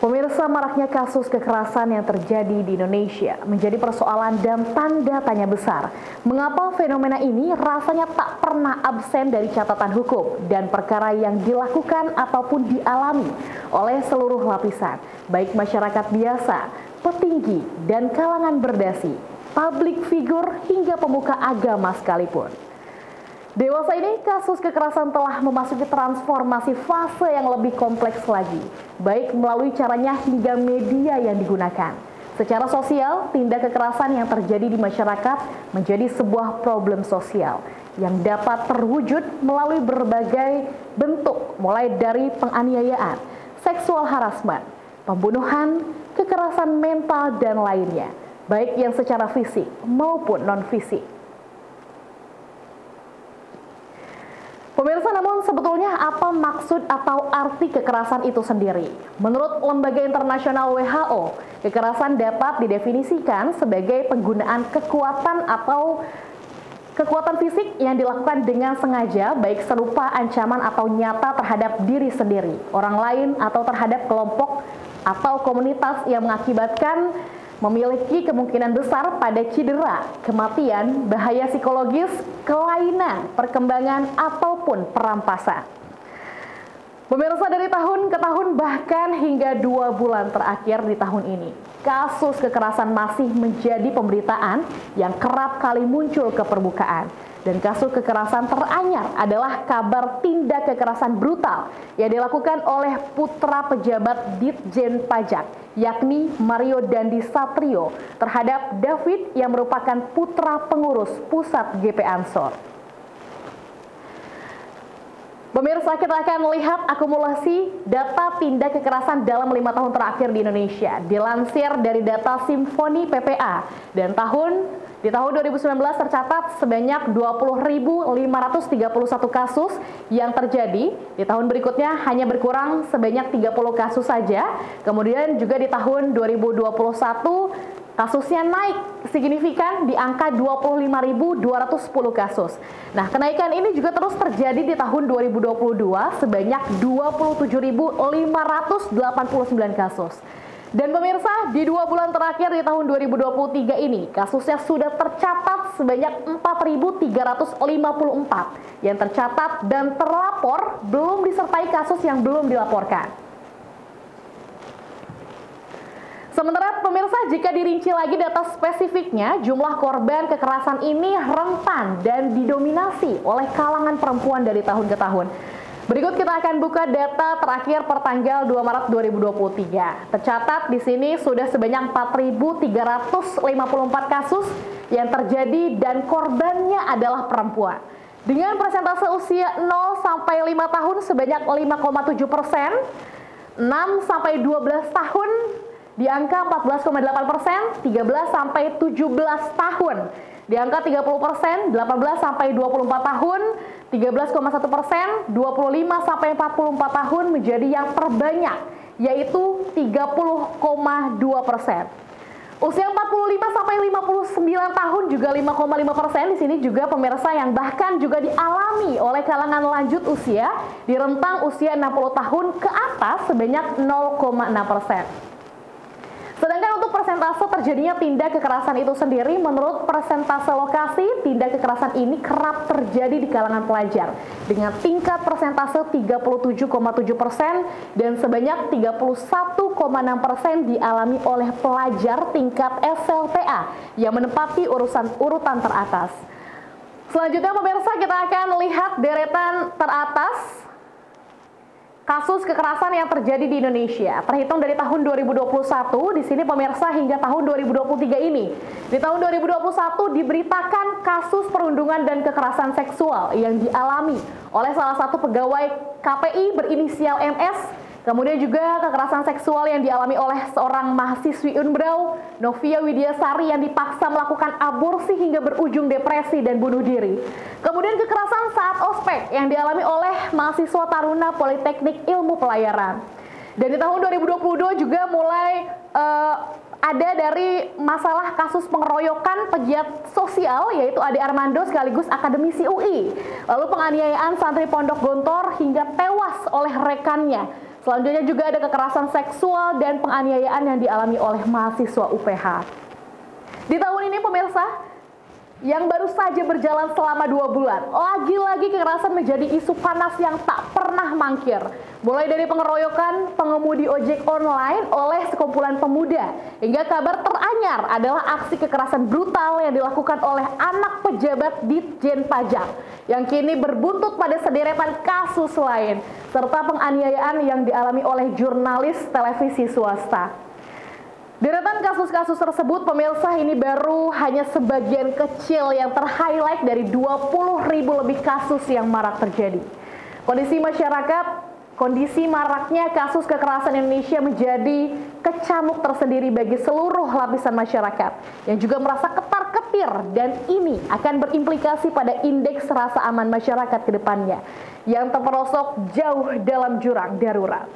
Pemirsa, maraknya kasus kekerasan yang terjadi di Indonesia menjadi persoalan dan tanda tanya besar. Mengapa fenomena ini rasanya tak pernah absen dari catatan hukum dan perkara yang dilakukan ataupun dialami oleh seluruh lapisan, baik masyarakat biasa, petinggi, dan kalangan berdasi, publik figur hingga pemuka agama sekalipun. Dewasa ini, kasus kekerasan telah memasuki transformasi fase yang lebih kompleks lagi, baik melalui caranya hingga media yang digunakan. Secara sosial, tindak kekerasan yang terjadi di masyarakat menjadi sebuah problem sosial yang dapat terwujud melalui berbagai bentuk, mulai dari penganiayaan, seksual harassment, pembunuhan, kekerasan mental, dan lainnya, baik yang secara fisik maupun non-fisik. Pemirsa, namun sebetulnya apa maksud atau arti kekerasan itu sendiri? Menurut Lembaga Internasional WHO, kekerasan dapat didefinisikan sebagai penggunaan kekuatan atau kekuatan fisik yang dilakukan dengan sengaja, baik serupa ancaman atau nyata terhadap diri sendiri, orang lain, atau terhadap kelompok atau komunitas yang mengakibatkan memiliki kemungkinan besar pada cedera, kematian, bahaya psikologis, kelainan, perkembangan, ataupun perampasan. Pemirsa, dari tahun ke tahun bahkan hingga 2 bulan terakhir di tahun ini, kasus kekerasan masih menjadi pemberitaan yang kerap kali muncul ke permukaan. Dan kasus kekerasan teranyar adalah kabar tindak kekerasan brutal yang dilakukan oleh putra pejabat Ditjen Pajak, yakni Mario Dandi Satrio, terhadap David yang merupakan putra pengurus pusat GP Ansor. Pemirsa, kita akan melihat akumulasi data tindak kekerasan dalam 5 tahun terakhir di Indonesia. Dilansir dari data Simfoni PPA, dan di tahun 2019 tercatat sebanyak 20.531 kasus yang terjadi. Di tahun berikutnya hanya berkurang sebanyak 30 kasus saja. Kemudian juga di tahun 2021 kasusnya naik signifikan di angka 25.210 kasus. Nah, kenaikan ini juga terus terjadi di tahun 2022 sebanyak 27.589 kasus. Dan pemirsa, di 2 bulan terakhir di tahun 2023 ini, kasusnya sudah tercatat sebanyak 4.354 yang tercatat dan terlapor, belum disertai kasus yang belum dilaporkan. Sementara pemirsa, jika dirinci lagi data spesifiknya, jumlah korban kekerasan ini rentan dan didominasi oleh kalangan perempuan dari tahun ke tahun. Berikut kita akan buka data terakhir per tanggal 2 Maret 2023. Tercatat di sini sudah sebanyak 4.354 kasus yang terjadi dan korbannya adalah perempuan. Dengan persentase usia 0 sampai 5 tahun sebanyak 5,7%, 6 sampai 12 tahun di angka 14,8%, 13 sampai 17 tahun di angka 30%, 18 sampai 24 tahun 13,1%, 25 sampai 44 tahun menjadi yang terbanyak, yaitu 30,2%. Usia 45 sampai 59 tahun juga 5,5%. Di sini juga pemirsa yang bahkan juga dialami oleh kalangan lanjut usia di rentang usia 60 tahun ke atas sebanyak 0,6%. Sedangkan untuk persentase terjadinya tindak kekerasan itu sendiri, menurut persentase lokasi, tindak kekerasan ini kerap terjadi di kalangan pelajar dengan tingkat persentase 37,7% dan sebanyak 31,6% dialami oleh pelajar tingkat SLTA yang menempati urutan teratas. Selanjutnya pemirsa, kita akan lihat deretan teratas kasus kekerasan yang terjadi di Indonesia. Terhitung dari tahun 2021, di sini pemirsa hingga tahun 2023 ini. Di tahun 2021 diberitakan kasus perundungan dan kekerasan seksual yang dialami oleh salah satu pegawai KPI berinisial MS. Kemudian juga kekerasan seksual yang dialami oleh seorang mahasiswi Unbrau, Novia Widiasari, yang dipaksa melakukan aborsi hingga berujung depresi dan bunuh diri. Kemudian kekerasan saat ospek yang dialami oleh mahasiswa Taruna Politeknik Ilmu Pelayaran. Dan di tahun 2022 juga mulai ada dari masalah kasus pengeroyokan pegiat sosial, yaitu Ade Armando sekaligus akademisi UI. Lalu penganiayaan santri Pondok Gontor hingga tewas oleh rekannya. Selanjutnya juga ada kekerasan seksual dan penganiayaan yang dialami oleh mahasiswa UPH. Di tahun ini pemirsa, yang baru saja berjalan selama 2 bulan, lagi-lagi kekerasan menjadi isu panas yang tak pernah mangkir. Mulai dari pengeroyokan pengemudi ojek online oleh sekumpulan pemuda, hingga kabar teranyar adalah aksi kekerasan brutal yang dilakukan oleh anak pejabat Ditjen Pajak, yang kini berbuntut pada sederetan kasus lain, serta penganiayaan yang dialami oleh jurnalis televisi swasta. Deretan kasus-kasus tersebut pemirsa ini baru hanya sebagian kecil yang terhighlight dari 20.000 lebih kasus yang marak terjadi. Kondisi maraknya kasus kekerasan Indonesia menjadi kecamuk tersendiri bagi seluruh lapisan masyarakat yang juga merasa ketar-ketir, dan ini akan berimplikasi pada indeks rasa aman masyarakat ke depannya yang terperosok jauh dalam jurang darurat.